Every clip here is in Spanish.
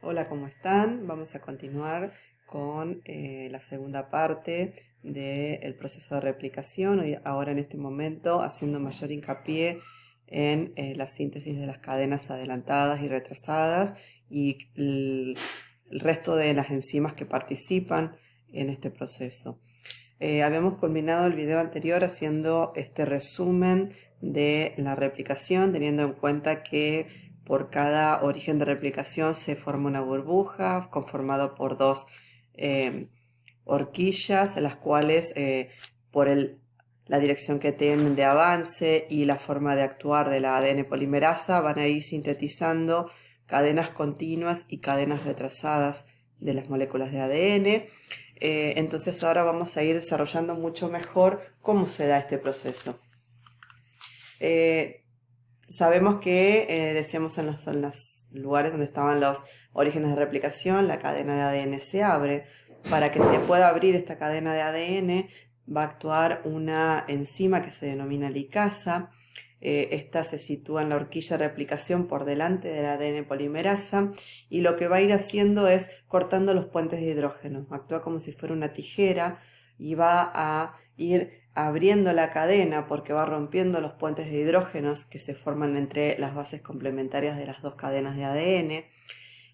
Hola, ¿cómo están? Vamos a continuar con la segunda parte del proceso de replicación, ahora en este momento haciendo mayor hincapié en la síntesis de las cadenas adelantadas y retrasadas y el resto de las enzimas que participan en este proceso. Habíamos culminado el video anterior haciendo este resumen de la replicación, teniendo en cuenta que por cada origen de replicación se forma una burbuja conformada por dos horquillas, las cuales por la dirección que tienen de avance y la forma de actuar de la ADN polimerasa van a ir sintetizando cadenas continuas y cadenas retrasadas de las moléculas de ADN. Entonces ahora vamos a ir desarrollando mucho mejor cómo se da este proceso. Sabemos que, decíamos en los lugares donde estaban los orígenes de replicación, la cadena de ADN se abre. Para que se pueda abrir esta cadena de ADN va a actuar una enzima que se denomina licasa. Esta se sitúa en la horquilla de replicación por delante del ADN polimerasa y lo que va a ir haciendo es cortando los puentes de hidrógeno. Actúa como si fuera una tijera y va a ir abriendo la cadena porque va rompiendo los puentes de hidrógenos que se forman entre las bases complementarias de las dos cadenas de ADN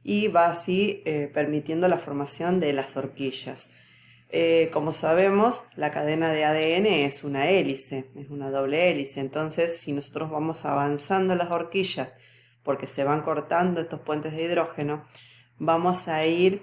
y va así permitiendo la formación de las horquillas. Como sabemos, la cadena de ADN es una hélice, es una doble hélice. Entonces, si nosotros vamos avanzando las horquillas porque se van cortando estos puentes de hidrógeno, vamos a ir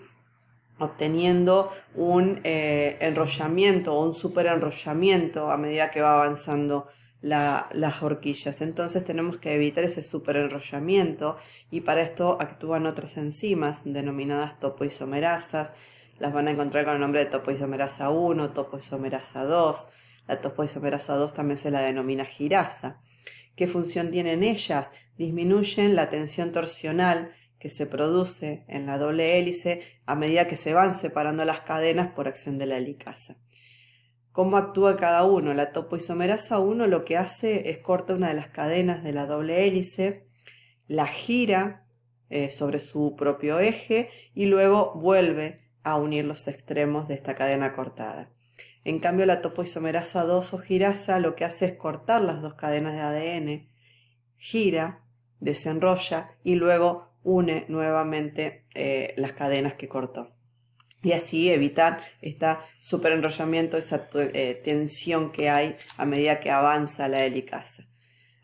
obteniendo un enrollamiento o un superenrollamiento a medida que va avanzando las horquillas. Entonces tenemos que evitar ese superenrollamiento y para esto actúan otras enzimas denominadas topoisomerasas. Las van a encontrar con el nombre de topoisomerasa 1, topoisomerasa 2. La topoisomerasa 2 también se la denomina girasa. ¿Qué función tienen ellas? Disminuyen la tensión torsional que se produce en la doble hélice a medida que se van separando las cadenas por acción de la helicasa. ¿Cómo actúa cada uno? La topoisomerasa 1 lo que hace es corta una de las cadenas de la doble hélice, la gira sobre su propio eje y luego vuelve a unir los extremos de esta cadena cortada. En cambio, la topoisomerasa 2 o girasa lo que hace es cortar las dos cadenas de ADN, gira, desenrolla y luego une nuevamente las cadenas que cortó. Y así evitar este superenrollamiento, esa tensión que hay a medida que avanza la helicasa.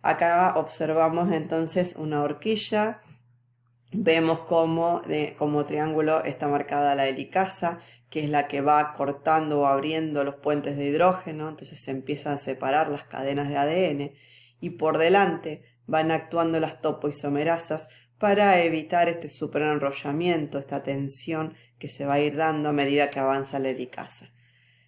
Acá observamos entonces una horquilla. Vemos como triángulo está marcada la helicasa, que es la que va cortando o abriendo los puentes de hidrógeno. Entonces se empiezan a separar las cadenas de ADN y por delante van actuando las topoisomerasas para evitar este superenrollamiento, esta tensión que se va a ir dando a medida que avanza la helicasa.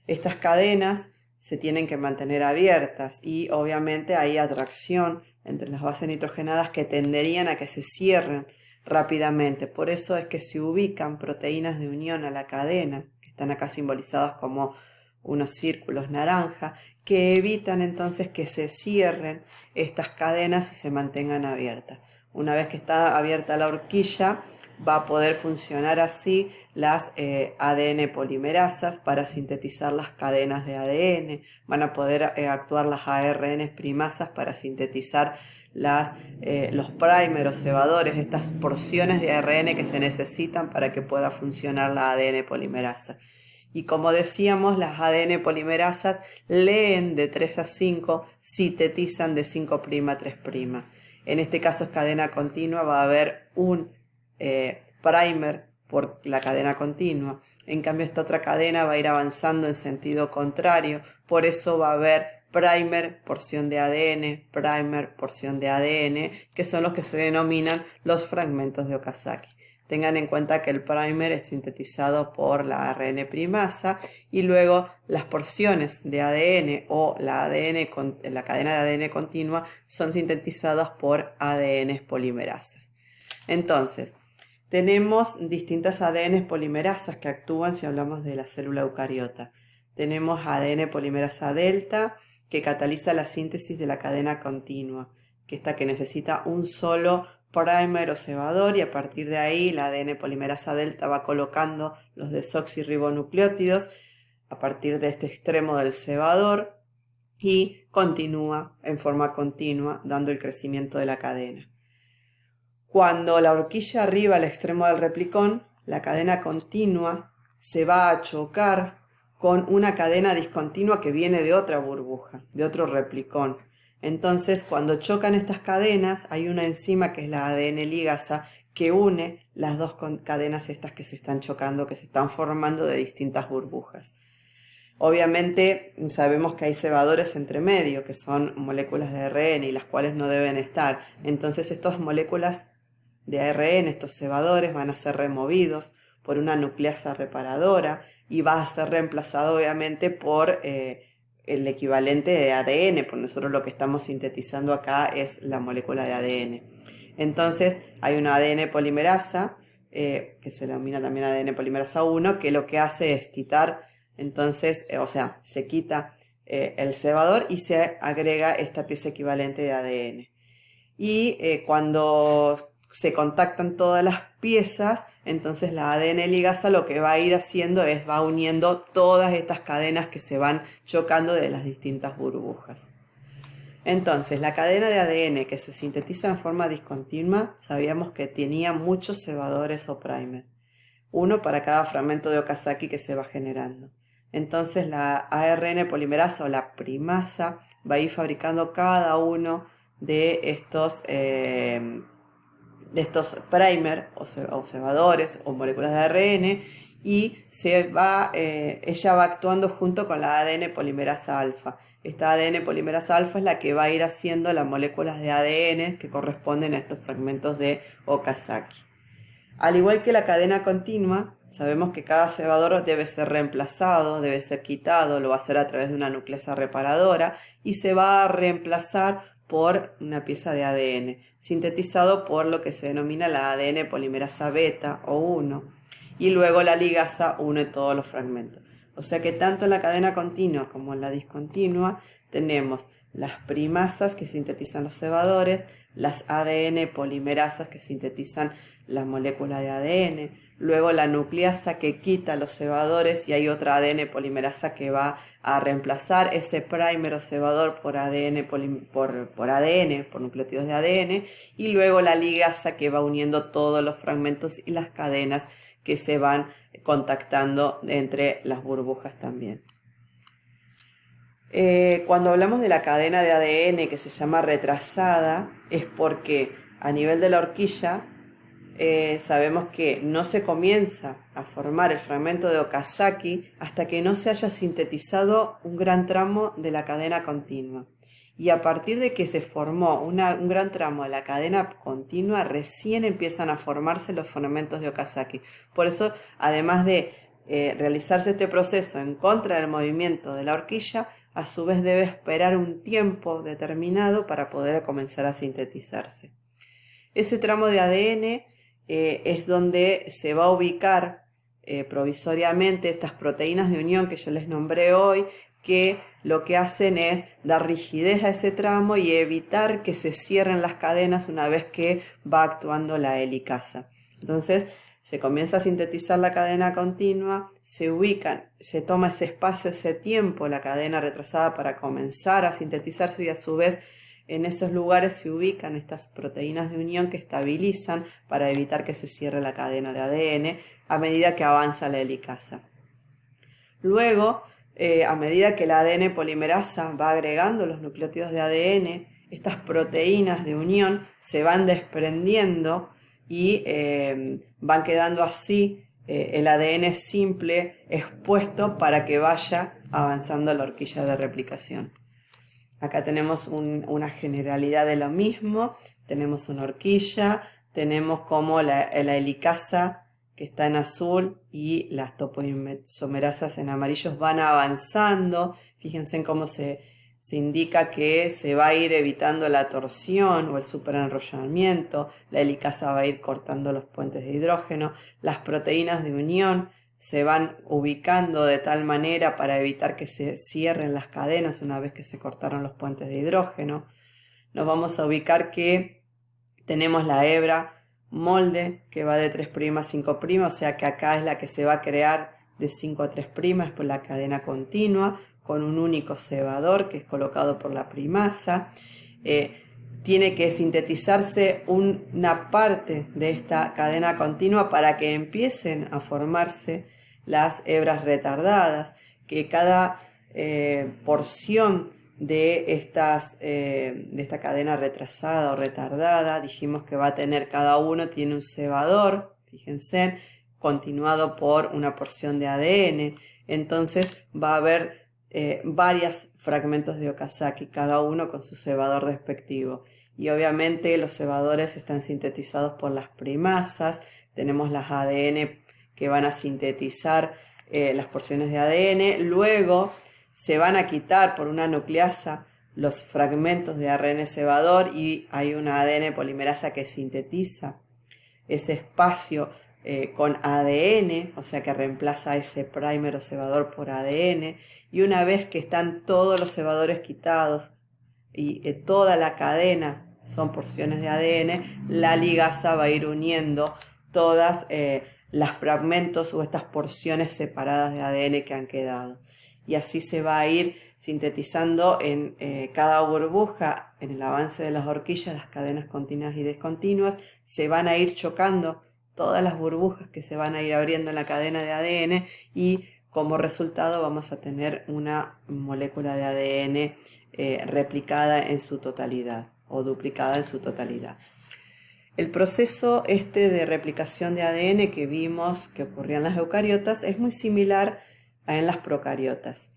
Estas cadenas se tienen que mantener abiertas y obviamente hay atracción entre las bases nitrogenadas que tenderían a que se cierren rápidamente. Por eso es que se ubican proteínas de unión a la cadena, que están acá simbolizadas como unos círculos naranja, que evitan entonces que se cierren estas cadenas y se mantengan abiertas. Una vez que está abierta la horquilla, va a poder funcionar así las ADN polimerasas para sintetizar las cadenas de ADN, van a poder actuar las ARN primasas para sintetizar los primers o cebadores, estas porciones de ARN que se necesitan para que pueda funcionar la ADN polimerasa. Y como decíamos, las ADN polimerasas leen de 3 a 5, sintetizan de 5' a 3'. En este caso es cadena continua, va a haber un primer por la cadena continua. En cambio, esta otra cadena va a ir avanzando en sentido contrario, por eso va a haber primer, porción de ADN, primer, porción de ADN, que son los que se denominan los fragmentos de Okazaki. Tengan en cuenta que el primer es sintetizado por la ARN primasa y luego las porciones de ADN o la cadena de ADN continua son sintetizadas por ADN polimerasas. Entonces, tenemos distintas ADN polimerasas que actúan si hablamos de la célula eucariota. Tenemos ADN polimerasa delta, que cataliza la síntesis de la cadena continua, que necesita un solo primer o cebador, y a partir de ahí la ADN polimerasa delta va colocando los desoxirribonucleótidos a partir de este extremo del cebador y continúa en forma continua dando el crecimiento de la cadena. Cuando la horquilla arriba al extremo del replicón, la cadena continua se va a chocar con una cadena discontinua que viene de otra burbuja, de otro replicón. Entonces, cuando chocan estas cadenas, hay una enzima que es la ADN ligasa que une las dos cadenas estas que se están chocando, que se están formando de distintas burbujas. Obviamente sabemos que hay cebadores entre medio, que son moléculas de ARN y las cuales no deben estar. Entonces estas moléculas de ARN, estos cebadores, van a ser removidos por una nucleasa reparadora y va a ser reemplazado obviamente por el equivalente de ADN, porque nosotros lo que estamos sintetizando acá es la molécula de ADN. Entonces hay una ADN polimerasa, que se denomina también ADN polimerasa 1, que lo que hace es quitar, entonces, se quita el cebador y se agrega esta pieza equivalente de ADN. Y cuando se contactan todas las piezas, entonces la ADN ligasa lo que va a ir haciendo es va uniendo todas estas cadenas que se van chocando de las distintas burbujas. Entonces, la cadena de ADN que se sintetiza en forma discontinua, sabíamos que tenía muchos cebadores o primer, uno para cada fragmento de Okazaki que se va generando. Entonces la ARN polimerasa o la primasa va a ir fabricando cada uno de estos primer o cebadores o moléculas de ARN, y ella va actuando junto con la ADN polimerasa alfa. Esta ADN polimerasa alfa es la que va a ir haciendo las moléculas de ADN que corresponden a estos fragmentos de Okazaki. Al igual que la cadena continua, sabemos que cada cebador debe ser reemplazado, debe ser quitado, lo va a hacer a través de una nucleasa reparadora y se va a reemplazar por una pieza de ADN, sintetizado por lo que se denomina la ADN polimerasa beta o 1, y luego la ligasa une todos los fragmentos. O sea que tanto en la cadena continua como en la discontinua tenemos las primasas que sintetizan los cebadores, las ADN polimerasas que sintetizan la molécula de ADN, luego la nucleasa que quita los cebadores y hay otra ADN polimerasa que va a reemplazar ese primer o cebador por ADN, por nucleótidos de ADN, y luego la ligasa que va uniendo todos los fragmentos y las cadenas que se van contactando entre las burbujas también. Cuando hablamos de la cadena de ADN que se llama retrasada, es porque a nivel de la horquilla sabemos que no se comienza a formar el fragmento de Okazaki hasta que no se haya sintetizado un gran tramo de la cadena continua. Y a partir de que se formó un gran tramo de la cadena continua, recién empiezan a formarse los fragmentos de Okazaki. Por eso, además de realizarse este proceso en contra del movimiento de la horquilla, a su vez debe esperar un tiempo determinado para poder comenzar a sintetizarse. Ese tramo de ADN es donde se va a ubicar provisoriamente estas proteínas de unión que yo les nombré hoy, que lo que hacen es dar rigidez a ese tramo y evitar que se cierren las cadenas una vez que va actuando la helicasa. Entonces se comienza a sintetizar la cadena continua, se toma ese espacio, ese tiempo, la cadena retrasada para comenzar a sintetizarse, y a su vez en esos lugares se ubican estas proteínas de unión que estabilizan para evitar que se cierre la cadena de ADN a medida que avanza la helicasa. Luego, a medida que la ADN polimerasa va agregando los nucleótidos de ADN, estas proteínas de unión se van desprendiendo y van quedando así el ADN simple expuesto para que vaya avanzando la horquilla de replicación. Acá tenemos una generalidad de lo mismo, tenemos una horquilla, tenemos como la helicasa que está en azul y las topoisomerasas en amarillos van avanzando. Fíjense en cómo se indica que se va a ir evitando la torsión o el superenrollamiento, la helicasa va a ir cortando los puentes de hidrógeno, las proteínas de unión se van ubicando de tal manera para evitar que se cierren las cadenas una vez que se cortaron los puentes de hidrógeno. Nos vamos a ubicar que Tenemos la hebra molde que va de 3' a 5', o sea que acá es la que se va a crear de 5 a 3', después la cadena continua con un único cebador que es colocado por la primasa. Tiene que sintetizarse una parte de esta cadena continua para que empiecen a formarse las hebras retardadas, que cada porción de esta cadena retrasada o retardada, dijimos que va a tener cada uno, tiene un cebador, fíjense, continuado por una porción de ADN. Entonces va a haber varios fragmentos de Okazaki, cada uno con su cebador respectivo. Y obviamente los cebadores están sintetizados por las primasas. Tenemos las ADN que van a sintetizar las porciones de ADN. Luego se van a quitar por una nucleasa los fragmentos de ARN cebador y hay una ADN polimerasa que sintetiza ese espacio con ADN, o sea que reemplaza ese primer o cebador por ADN. Y una vez que están todos los cebadores quitados y toda la cadena son porciones de ADN, la ligasa va a ir uniendo todas las fragmentos o estas porciones separadas de ADN que han quedado. Y así se va a ir sintetizando en cada burbuja, en el avance de las horquillas, las cadenas continuas y discontinuas, se van a ir chocando todas las burbujas que se van a ir abriendo en la cadena de ADN y como resultado vamos a tener una molécula de ADN replicada en su totalidad o duplicada en su totalidad. El proceso de replicación de ADN que vimos que ocurría en las eucariotas es muy similar en las procariotas.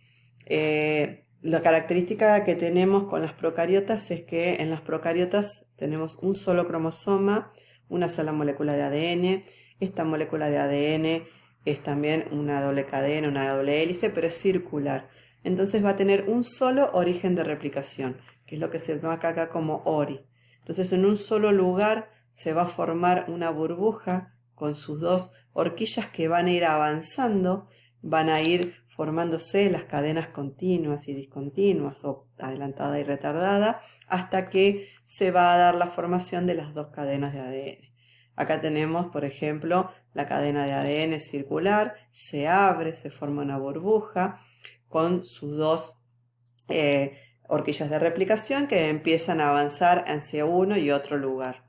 La característica que tenemos con las procariotas es que en las procariotas tenemos un solo cromosoma, una sola molécula de ADN. Esta molécula de ADN es también una doble cadena, una doble hélice, pero es circular. Entonces va a tener un solo origen de replicación, que es lo que se marca acá como ORI. Entonces en un solo lugar se va a formar una burbuja con sus dos horquillas que van a ir avanzando, van a ir formándose las cadenas continuas y discontinuas o adelantada y retardada hasta que se va a dar la formación de las dos cadenas de ADN. Acá tenemos, por ejemplo, la cadena de ADN circular, se abre, se forma una burbuja con sus dos horquillas de replicación que empiezan a avanzar hacia uno y otro lugar.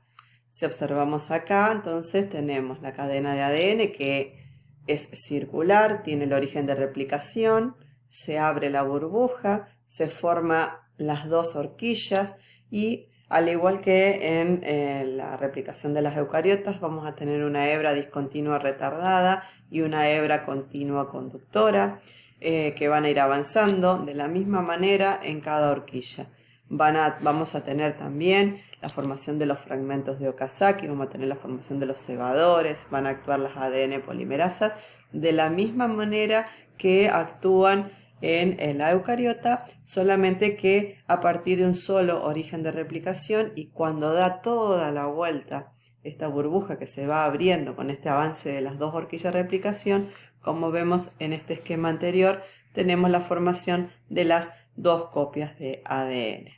Si observamos acá, entonces tenemos la cadena de ADN que es circular, tiene el origen de replicación, se abre la burbuja, se forman las dos horquillas y al igual que en la replicación de las eucariotas vamos a tener una hebra discontinua retardada y una hebra continua conductora que van a ir avanzando de la misma manera en cada horquilla. Vamos a tener también la formación de los fragmentos de Okazaki, vamos a tener la formación de los cebadores, van a actuar las ADN polimerasas de la misma manera que actúan en la eucariota, solamente que a partir de un solo origen de replicación y cuando da toda la vuelta esta burbuja que se va abriendo con este avance de las dos horquillas de replicación, como vemos en este esquema anterior, tenemos la formación de las dos copias de ADN.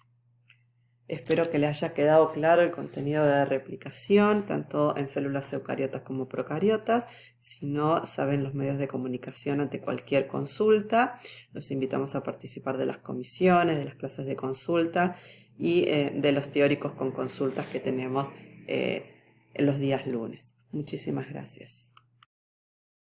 Espero que les haya quedado claro el contenido de la replicación, tanto en células eucariotas como procariotas. Si no saben los medios de comunicación ante cualquier consulta, los invitamos a participar de las comisiones, de las clases de consulta y de los teóricos con consultas que tenemos en los días lunes. Muchísimas gracias.